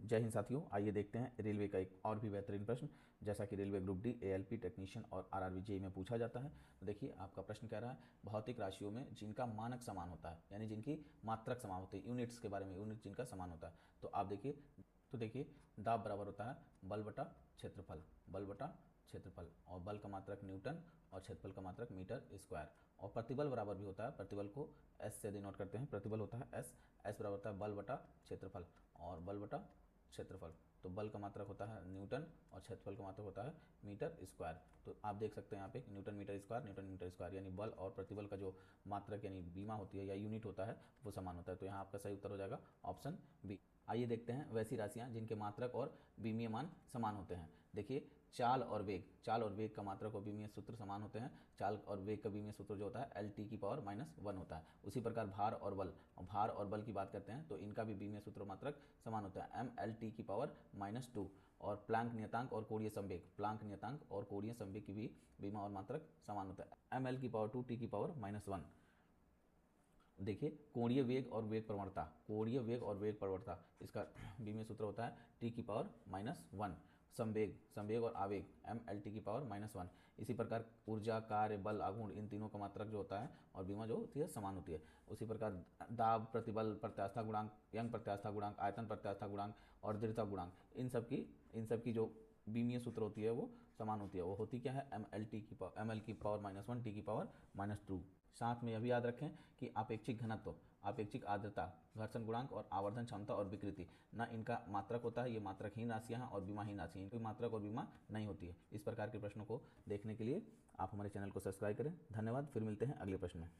जय हिंद साथियों, आइए देखते हैं रेलवे का एक और भी बेहतरीन प्रश्न। जैसा कि railway group D, ALP technician और आरआरबी जेई में पूछा जाता है। तो देखिए आपका प्रश्न कह रहा है भौतिक राशियों में जिनका मानक समान होता है, यानी जिनकी मात्रक समान होती है, यूनिट्स के बारे में, यूनिट जिनका समान होता है। तो आप देखिए दाब बराबर होता है बल बटा क्षेत्रफल, बल बटा क्षेत्रफल, और बल का मात्रक न्यूटन और क्षेत्रफल का मात्रक मीटर स्क्वायर। और प्रतिबल बराबर भी होता है, प्रतिबल को एस से डिनोट करते हैं, प्रतिबल होता है एस। एस बराबर होता है बल बटा क्षेत्रफल और बल बटा क्षेत्रफल। तो बल का मात्रक होता है न्यूटन और क्षेत्रफल का मात्रक होता है मीटर स्क्वायर। तो आप देख सकते हैं यहाँ पे न्यूटन मीटर स्क्वायर, यानी बल और प्रतिबल का जो मात्रक यानी बीमा होती है या यूनिट होता है वो समान होता है। तो यहाँ आपका सही उत्तर हो जाएगा ऑप्शन बी। आइए देखते हैं वैसी राशियाँ जिनके मात्रक और बीमीय मान समान होते हैं। देखिए चाल और वेग का मात्रक और बीमीय सूत्र समान होते हैं। चाल और वेग का बीमीय सूत्र जो होता है एल टी की पावर -1 होता है। उसी प्रकार भार और बल की बात करते हैं तो इनका भी बीमीय सूत्र मात्रक समान होता है, एम एल टी की पावर -2। और प्लांक नियतांक और कोणीय संवेग की भी बीमा और मात्रक समान होता है, एम एल की पावर 2 टी की पावर -1। देखिए कोणीय वेग और वेग प्रवणता, इसका बीमीय सूत्र होता है टी की पावर -1। संवेग और आवेग, एम एल टी की पावर -1। इसी प्रकार ऊर्जा, कार्य, बल, आघूर्ण, इन तीनों का मात्रक जो होता है और बीमा जो होती है समान होती है। उसी प्रकार दाब, प्रतिबल, प्रत्यास्था गुणांक, यंग प्रत्यास्था गुणांक, आयतन प्रत्यास्था गुणांक और दृढ़ता गुणांक, इन सब की जो बीमीय सूत्र होती है वो समान होती है। वो होती क्या है, एम एल की पावर -1, टी की पावर -2। साथ में यह भी याद रखें कि आपेक्षिक घनत्व, आपेक्षिक आर्द्रता, घर्षण गुणांक और आवर्धन क्षमता और विकृति ना इनका मात्रक होता है। ये मात्रकहीन राशियां हैं और बीमाहीन राशियां, इनकी मात्रक और बीमा नहीं होती है। इस प्रकार के प्रश्नों को देखने के लिए आप हमारे चैनल को सब्सक्राइब करें। धन्यवाद, फिर मिलते हैं अगले प्रश्न में।